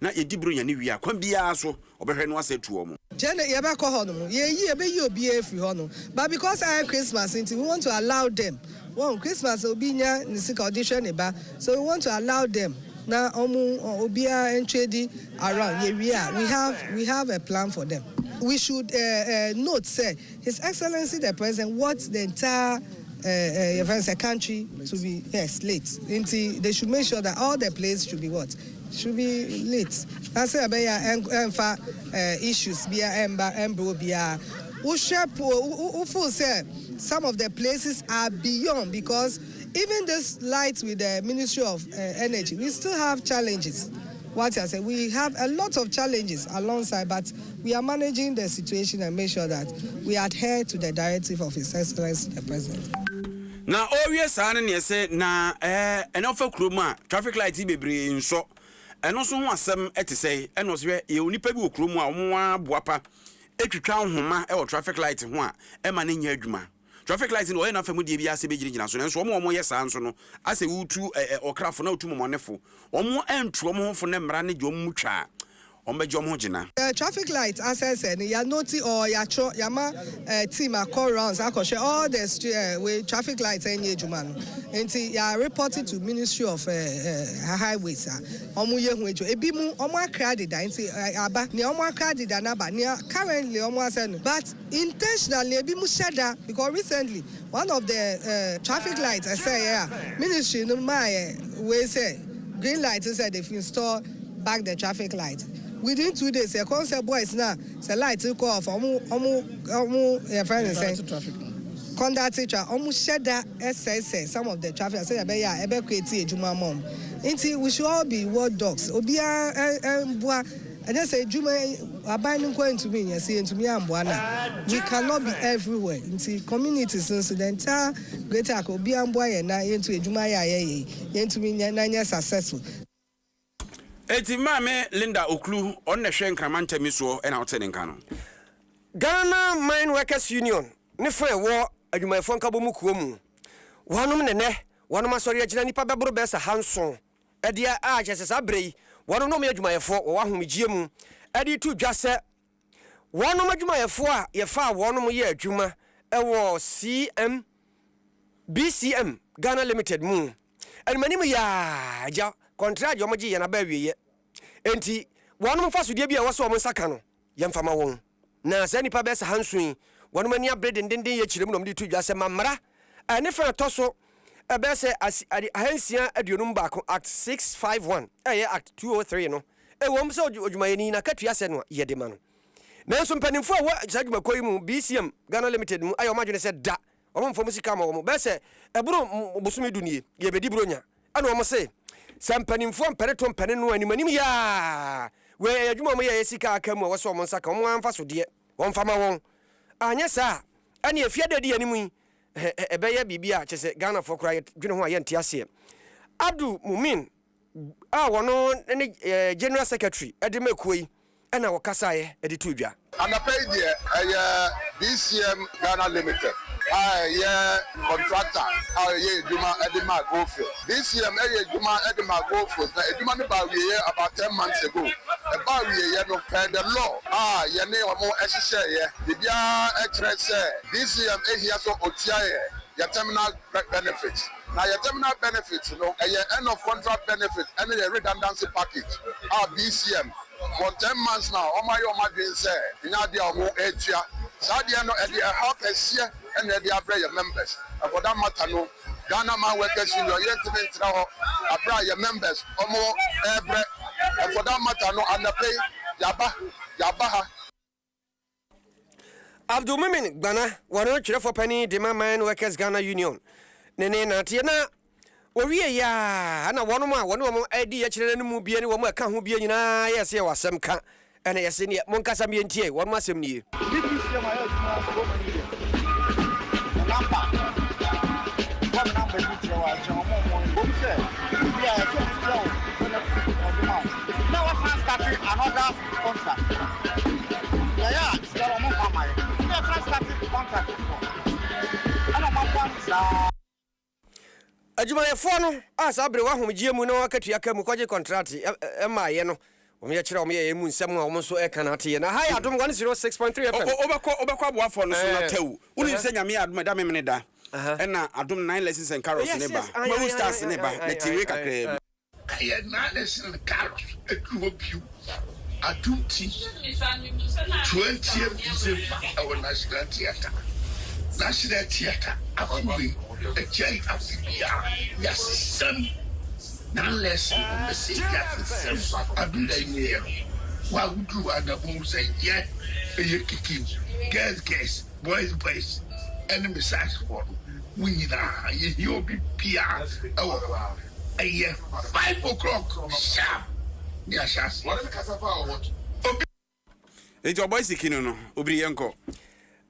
na edi buru nya ne wi akwa bia so obehwe no ase tu omo jene ye be ko ho no ye yi obi efri ho no but because I Christmas we want to allow them one Christmas obi nya ni sika audition eba so we want to allow them na obia entredi around ye we have a plan for them. We should note, say, His Excellency the President wants the entire country to be late. They should make sure that all the places should be what? Should be late. I say about issues, some of the places are beyond because even this light with the Ministry of Energy, we still have challenges. What I say, we have a lot of challenges alongside, but we are managing the situation and make sure that we adhere to the directive of His Excellency the President. Now, always I say na enough kroma traffic lights bebre nso eno so ho asem say eno so ye onipa bi okromu a omo aboapa etwitwa nhoma e wo traffic light ho a e ma ne nya adwuma. Traffic lights in na famu die bia se be gina so nso omo ye sa nso no ase wutu okrafo na otu momonefo omo entro omo ho fo ne mra ne jom mutwa the traffic light access and ya noti or ya yama team a call rounds akoshe all the with traffic lights enye juma no enti ya reported to Ministry of Highways omo ye hu ejo ebi mu omo accredit enti aba ne omo accredit na ba ne currently omo asenu but intentionally ebi mu sheda because recently one of the traffic lights I say ministry no my we say green light said they've installed back the traffic light. Within 2 days, a concept boys now, the light will call for friend say conduct teacher almost shed that SS some of the traffic. I say, I bet create Juma mom. Until we should all be word dogs. Obia and I say, Juma, abandon going to me, you see, and to me, we cannot be everywhere. Until communities, so the entire greater Obia boy and I into Juma, into me, 9 years successful. Eti mame Linda Oklu on the Shen Kramanta Miso and outside in Kano. Ghana Mine Workers Union, Nefe war, a you may phone Kabomukumu. One woman, one of my sorry, Nipa Babro Bessa Hanson, Edia Arches as Abre, one of no my four, or one whom Jim, Eddie two just said, one of my four, your far one more year, Juma, a war BCM, Ghana Limited Moon, and many ya. Contract your maji na baby ye enti wanu mfa so de bia waso mo saka no ye mfa ma won na se nipa besa hansuin wanu mani abrede ndenden ye kirem no mde tu dwase mamra ene fa toso ebese ahansia aduonum baako act 651 ye act 203 no wom se odwumayeni na katua se no ye de ma no nanso mpanimfo wa sadwuma koyi mu BCM Ghana Limited mu ayo madwene se da omfo musika ma wo bese eburu bosumi dunie ye bedi bronya ana wo se sampanimfo mpereto mpene no animanim ya we adwuma mo ya yesika akamu wo so mo nsaka mo amfa so de won fama won anya sa ani afia dadi animu ebeye bibia chese Ghana for cry dwene ho aye ntiase Adu Mumin wono ne general secretary edemekuyi ana wakasaye editudwa anapay BCM Ghana Limited contractor Juma Edema Gofield. BCM Juma Edema Gofield. Juma about 10 months ago. About no the law. Ye name more share. Bibia BCM here so otia your terminal benefits. Now your terminal benefits, end of contract benefits, and the redundancy package. BCM for 10 months now. My dream say, Nadia more area. Sadia no help us here and the your members. And for that matter, no Ghana Man Workers Union, your members, or more and for that matter, no and pay Yabaha. ADOM EVENING Ghana, one of for penny, the Mine Workers Ghana Union. Nene Natiana, ya, and one more idea, and move be anyone who be in yes, here was some cat, and I seen yet Moncasamientia, one must have knew. Now I can't start another contract. Yeah, it's got a more money. I can't start contract. And I'm Ajuma ya fono asa abre wa homgie mu na wakatua ka mu kwaje contract e ma ye no o me kire o me ye mu nsam a o so e kana te ye na ha ya adom 106.3 FM obekọ aboafo no so na tewu uni se nyame adom da memene da na adom 9 lessons and carols ne ba ma stars ne ba na tiwe kakra I na lessons and carols edu adom ti 20th December our National Theatre Afumi a giant Afibia yes some lesson message yes I do that here why would you and the boom say yeah you kicking girls boys enemy size for we need you be PR oh a 5 o'clock sharp yeah shas what what it's your boys no obri yanko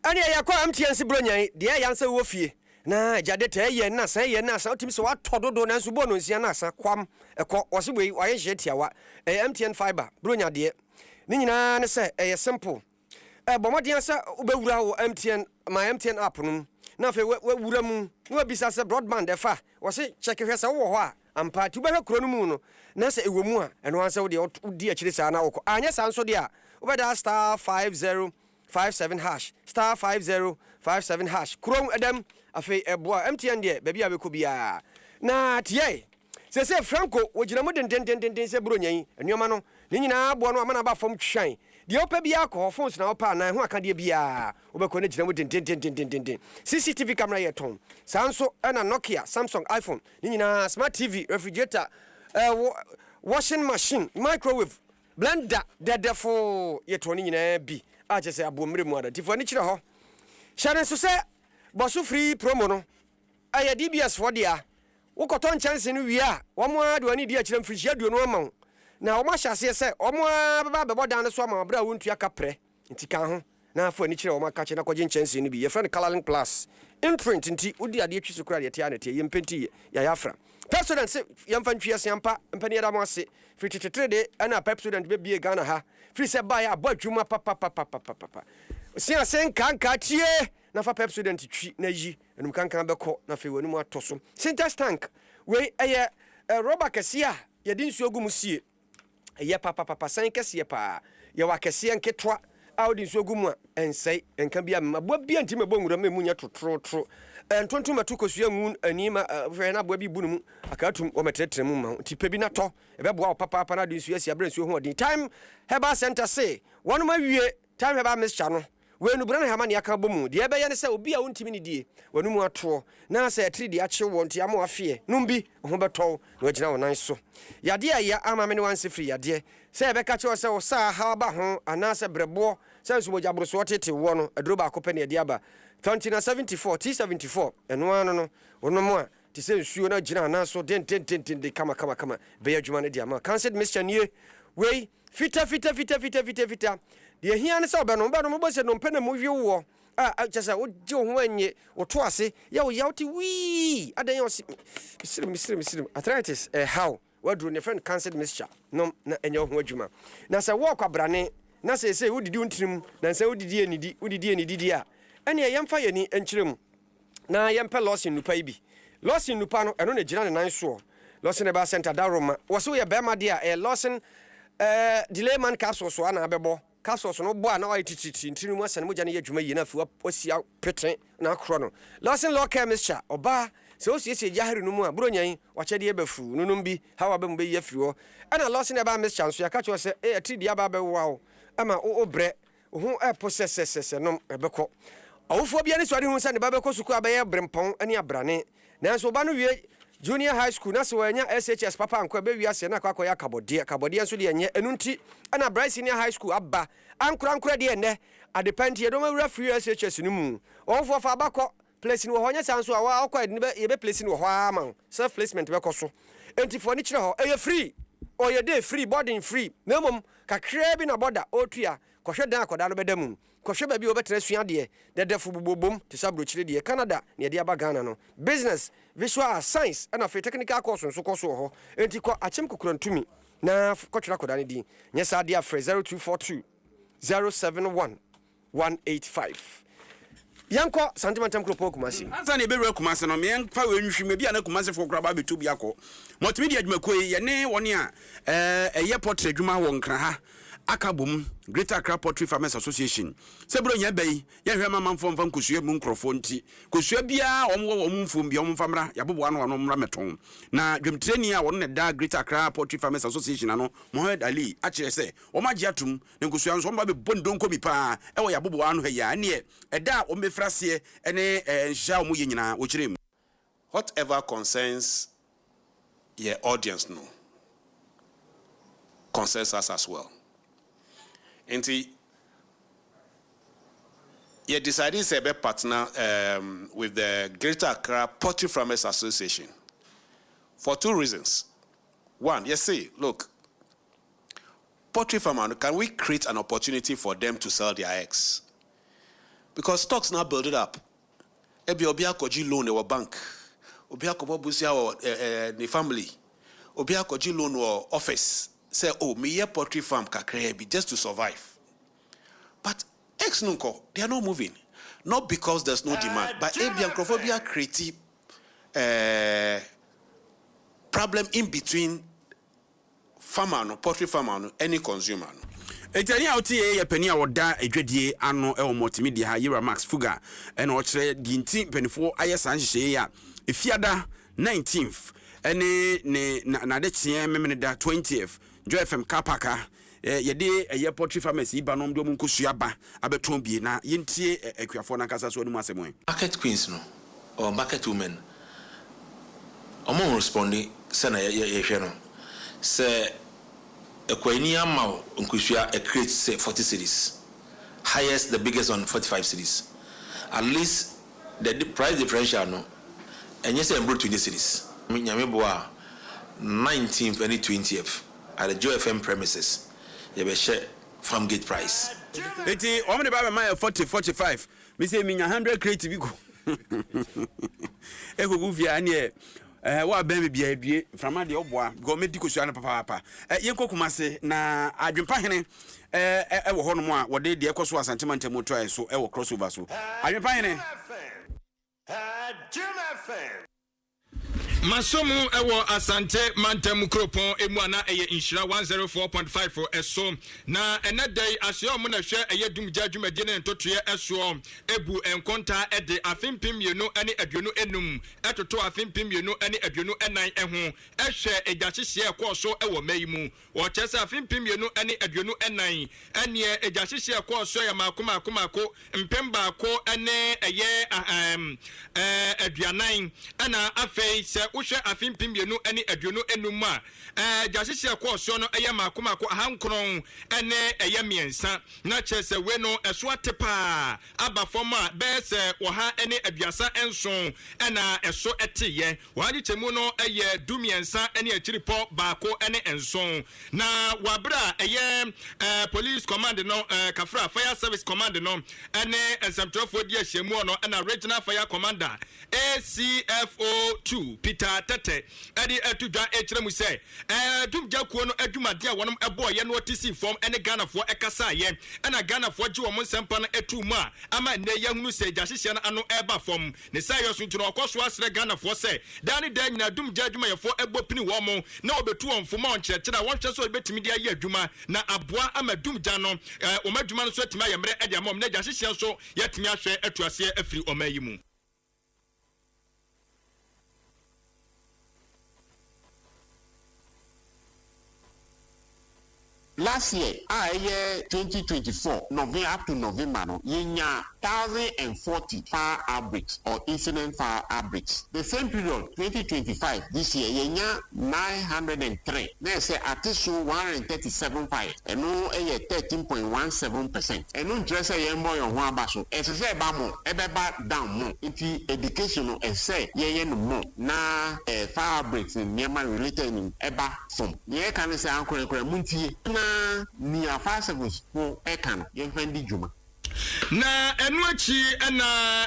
ani ya kwa MTN bronyan de ya yansa wo fie na jade ta ye na san ye na san otimi so atododo na nso bo no nsia na san kwam ekọ oseboi wa ye hye tiawa MTN fiber bronya de ni nyina ne se simple bomodien se ubewura wo MTN my MTN app no na fe wura mu no bisa se broadband efa wo se check hwese wo ho a ampa ti behwe kro no mu no na se ewo mu a eno ansa wo de di akire sa na wo anya san so de a ubeda star 5057 hash star 5057 hash krom adam afi eboa MTN de baby abeko bia na tie se Franco wogina mo den se bronyan enuoma no ni nyina abo no amana ba fam twan de opa bia ko phones na opa na ho aka de bia obeko na gina mo den CCTV camera ye ton sanso na Nokia Samsung iPhone ni nyina smart TV refrigerator washing machine microwave blender dedefo ye ton ni nyina bi a je se abomre mu ada tifo ni kire ho share so se bosu free promo no aye DBS for dia wo koton chance no wi a wo mo ade wani dia kire mfiri hia duonu ama na wo ma hyase se wo mo baba bebo dan so ama bra wo ntua kapre ntika ho na afo ni kire wo ma ka kire na kwaje chance no bi ye friend coloring plus imprint nti udi ade twi so kura de tia na tie ye mpenti ya yafra president se yamfa ntwi asempa mpani da mo ase free tetre de ana president be bie Ghana ha free se ba ya abadwuma papa sia sen kanka tie na fa president twi na yi enum kankan beko na fe wani mu atoso syntax tank we eye rubber kasia ye din su ogum sie eye papa san kasia pa ye wa kasia nketwa audi su ogum a ensai enka bia mabo bia ntime bonwura memu nya totrotro entontom atukosua ngun anima fe na bo bi bunu akatum o metetre mu ma tipe bi na to ebeboa o papa na din su asia bra su ho odin time heba center say one ma wie time heba mixture no we nu brana hama ne aka bomu de ebe ye ne se obi a wontimi ne die wanu mu ato na se atri de ache wo nti ama afie numbi ho beto na wagina wonan so yade ya ama me ne wan se free yade se ebe ka che wo se wo sa ha ba ho ana se brebo se nso moja bro so tete wo no adro ba akopɛ ne yade aba 2074 T74 eno ano no wono mu a ti se nsuo na gina na so den de kama be adwuma ne de ama cancelled mission ye we fita de hia ne se obeno mo se no mpena mo wi wo chesa wo je ho anye wo to ase ya wo yawti wi adan yo misrim arthritis how wadru ne friend cancelled mixture no na enyo ho adwuma na se wo kwabrane na se wodidi untirim na se wodidi enidi a ene yemfa yani enkyerem na yempe loss nupa ibi loss nupa no eno na gina ne nan so loss ne ba center daroma wo so ye bema de a loss delay man capsule so ana bebo capsule so no bo ana wa tititi ntinu mu asane mo gya ne yadwuma yi na fi osia peten na akro no loss low chemistry oba se o sie jahari no mu a bronyan wa chede ebafu nunum bi hawa be mu be yafiri ho ana loss ne ba mixture so ya ka cho se atidi aba be wo ama o bre ho process no ebeko awufo bia ne so ade hu se ne ba be ko suku abaye brempon ani abrane nanso ba no wie junior high school na so anya SHS papa anko be wi ase na akwa ya kabode nso de enye enunti ana Bryce senior high school abba ankura de ene adepend ye do ma wura free SHS no mu on for fa bakọ place no ho nya sanso a wa akọ ye be place no ho ama self placement be koso enti for ni kire ho e free or ye day free boarding free na mom kakra bi na border otua kohwe dan akoda no bedam kohwe ba bi obetra sua de defo bobom te sabrochire de Canada ne de aba Ghana no business visual science and of technical course so koso ho enti ko achem kokurantumi na kochira koda ne di nya sa de afre 0242 071 185 yanko santimentem kropo kumasi ansa ne bewe kumasi no me fa we nhwime bia na kumasi fo kraba betu bia ko multimedia adwumakoi ye ne woni a eye portrait adwuma wo nkra ha akabom Greater Accra Poultry Farmers Association sebro nya bai ye hwe mama mfo mfa nkosua mu nkrofo nti kosua bia omwo mfom bia omfamra yabobo ano ano mra meton na dwemtreni a wono ne da Greater Accra Poultry Farmers Association ano Mohammed Ali a kire se omagye atum ne nkosua nso mba be bondonko bi pa e wo yabobo ano ha ya ne e da o mefrase ene nhya omo ye nyina wo kire mu whatever concerns your audience no concerns us as well. And you decided to be partner with the Greater Accra Poultry Farmers Association for two reasons. One, you see, look, poultry farmers, can we create an opportunity for them to sell their eggs? Because stocks now build it up. Ebi obia koji loan our bank, obia kobo busia or the family, obia koji loan or office. Say, oh, me ye poultry farm kakrebi just to survive. But eggs nunko, they are not moving. Not because there's no demand, but abiancrophobia creative problem in between farmer no poultry farmer no any consumer no. Etani auti ye pani a woda edwadie ano e o multimedia ha Yera Max Fuga e na o kire ginti penifo ayesa nhye ya efiada 19th ene ne na de chie memene da 20th Joy FM Kapaka yede eye poultry farmers iba no mdo nkosua ba abeton bie na yentie akuafo na kasa so anu asemo market queens no or market women omo responding se na ye hwe no se ekwani ama nkosua a create say 40 cities highest the biggest on 45 cities at least the price differential no enye say embro 20 cities nyame boa 19th and 20th at the Joy FM premises. You be share farm gate price. Eti omne ba my 40-45. Me say me 100 crate bi go. E go via ne wa ben me bia due frama de oboa go medical so an papa. Yenko kumase na adwempa hene e wo hono mo a wode de ekoso asantema ntemo to so e wo crossover so. Adwempa hene Masomu ewo asante mantem kropon emuana eye inshira 104.5 for eso na enadai asyo mo na hwe eye dumja dwumade ne ntotoye eso ebu enkonta ede afimpim yenu ene aduonu enum etoto afimpim yenu ene aduonu enan eho ehwe ejahyehye ekoso ewo mayimu wo chese afimpim yenu ene aduonu enan ene ejahyehye ekoso ya makomako mpemba ko ene eye aduanan ana afei se uhwe afimpim yenu ene aduonu enum a jahyehye ekoso no eye makomako ahankron ene eye miensa na chese we no eso atepa aba foma bese wo ha ene aduasa enson ena eso eteye wo agi chemu no eye dumiensa ene achiripo baako ene enson na wabra eye police command no kafra fire service command no ene ensamtrofo di ahemu no ena regional fire commander ACFO2 Peter Tete edi etudwa echiremu se dumja kuo no adwumade a wonom ebo ye no TC form ene Ghana fo ekasa ye ena Ghana fo ji wo monsempa no etumu a ama ne yahunu se jahyehye na ano eba form ne sai yoso ntuno okoso asre Ghana fo se dani da nyina dumja adwuma ye fo ebo pini wo mo na obetu won fo ma on kyerkyere won hwe so betimi dia ye adwuma na aboa ama dumja no o madwuma no so etimi ayemre ede amom na jahyehye so yetimi ahwe atuase afiri omayimu. last year 2024 November up to November no yenya 1040 fire outbreaks or incident fire outbreaks. The same period 2025 this year yenya 903. There's a artiso 137 fire and no 13.17%. And no dress a yembo yon wabaso. As I say bamo ebeba down mo into educational and say ye no more na fire outbreaks in Myanmar related in eba from. Ye can say uncle munti na ni afar service ko ekan ye fendi juma. Na enuachi na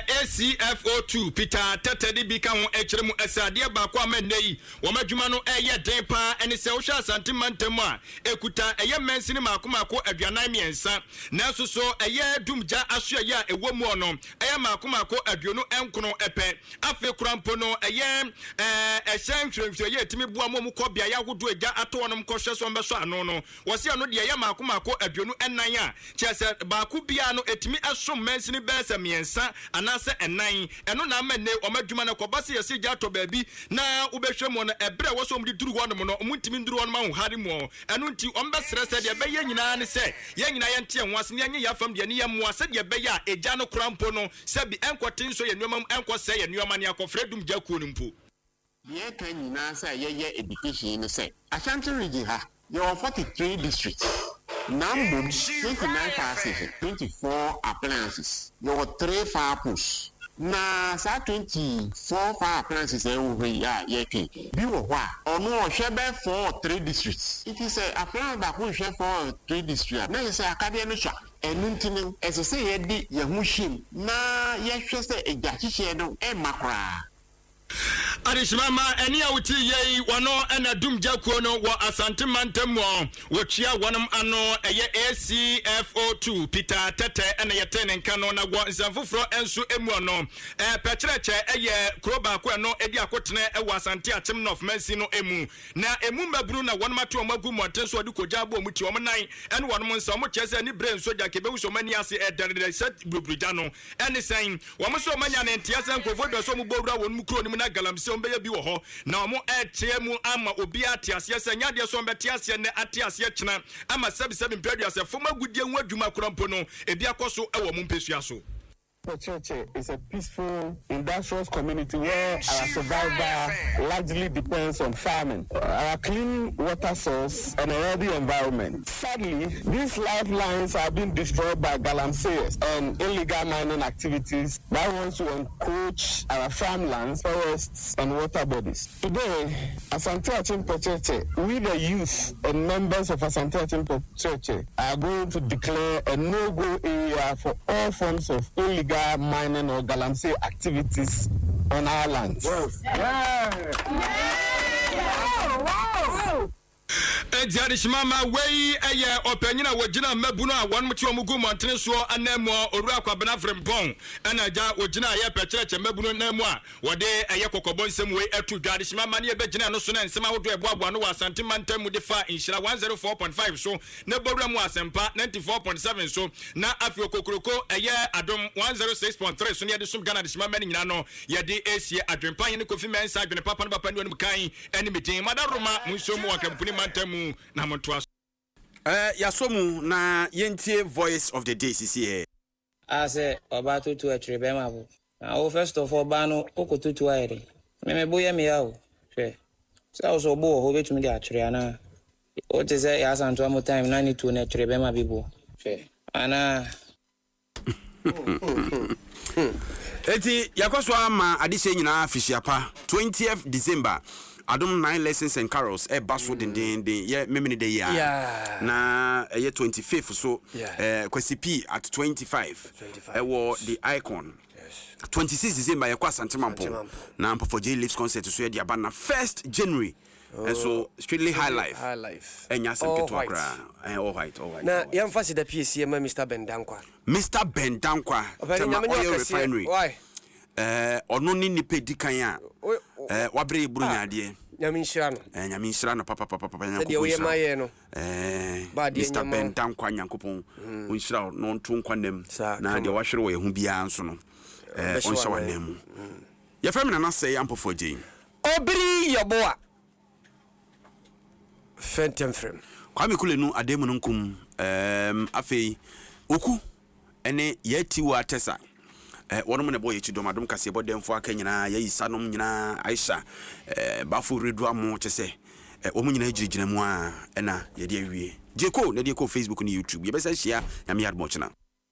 ACFO2 Peter Tetedi bika ho ekyeremu asade ba kwa amennei wo madwuma no eye den pa ene se wo hwa santimantem a ekuta eye mensini makomako aduanan miensa na soso eye dumja aso eye a ewo mu ono eye makomako aduonu enkono epe afi kurampo no eye ehyan hwehwe eye timi bua mo ko bia ya hodo agya ato wonom kohwe so mbeso ano no wo se ano de eye makomako aduonu enan a chese Bawku bia no etimi asom mensini besa miensa anase enan eno na amene omadwuma na kobase yesi gya to baabi na ubehwemu no ebre wo so omdi duru wonom no omuntimi nduru wonom ho hare mu eno nti ombesere se de beye nyina ne se ye nyina ye nte enwase ne anye yafam de ne ye mu ase de beye a egya no krampo no se bi enkotin so ye nuamam enkose ye nuama ne akofredum gya kuo no mpo ye kan nyina se ye education ne se Ashanti region ha there are 43 districts. Nambum 29 fire stations, 24 appliances. There were 3 fire posts. Na sa 24 fire appliances yeke. Bi wo wa. Ono ohwebe for 3 districts. It is a appliance that we share for 3 districts. Na say akade no sha. Enuntinim esese ye di ye hu him. Na ye hwe se egyachiche no e makra. Arishmama eni awuti yei wano ena dumja kuono wa asante mantemwo wachia wanam ano eye ACFO2 Peter Tete ena yetene nkano na wa nsanfufro ensu emu no pechereche eye kroba ko no edi akotene ewa asante atem no of mercy no emu na emu mabru na wanam atu omagu motenso odi koja bo muti omnan ene wanam nsa mo chese ni brain soja kebewu so mani ase edere set blubrida no ene sen wamo so manya na ntiasa nkofo do so mu bowura wonu kro ni na galamse ombeya bi wo ho na omo mu ama obi atiase se nyade so mbetiase ne atiase kyena ama sebi mpedua foma gudie hu adwuma krampo no ebi akoso ewo mu mpesua so. Cheche is a peaceful, industrious community where our survival largely depends on farming, our clean water source, and a healthy environment. Sadly, these lifelines are being destroyed by galamseyers and illegal mining activities that want to encroach our farmlands, forests, and water bodies. Today, Asante Achimpo Cheche, we the youth and members of Asante Achimpo Cheche are going to declare a no-go area for all forms of illegal mining or galamsey activities on our lands. Mama way eye opanyina wogina mabuno a won mti omugu montene so anamo oru akwabena frempon ana ja wogina ye pechereche mabuno namu a wode eye kokobon sem we atu dwade mama ne be gina no so na nsema wodo eboabo no wasante mantam de fa inshira 104.5 so na bowura mu asempa 94.7 so na afio kokroko eye adom 106.3 so ne de sum Ghana de mama ne nyina no ye de esie adwempan ne kofi mensa adwene papa no papa ne wonu kan ene metin madaroma munsomu wakampuni mantamu na montoa yasomu na yentie voice of the day sisi here ase oba tutu atrebe mabo na first of all bano okotutu ayere me boye me yawo hwe so so bo ho betumi de atrebe ana o te say ya santo am time na ni tu na atrebe mabibo hwe ana eti yakoso ama adise nyina afisiapa 20th December Adom 9 lessons and carols baso den ye memini de ya na 25th so kwesi P at 25 wo the icon 26 December ye kwa Santimampo na Mpofo J Lives concert so ye dia ba na 1st January and so strictly high life enya sem keto akra all white na yamfasi da PSC ma Mr. Bendankwa refinery why ono ni nipa dikan a wabre eburu nyade nyame no papa Mr. Bendankwa Nyankopon unshira no nto nkwanem na de wahwere wo yehu bia nso no onhya wanemu ye famina na say Mpofo J obiri yoboa fentem frem Kwame Kulenu ademu no nkum afei oku ene yati wa tesa wonom ne boye chidom Adom Kasiebo demfo aka nyina yayi sanom nyina Aisha bafo redu amo chese omu nyina girigina mu a ena ye de awie jeko na de ko Facebook ni YouTube ye besa hia ya me admo china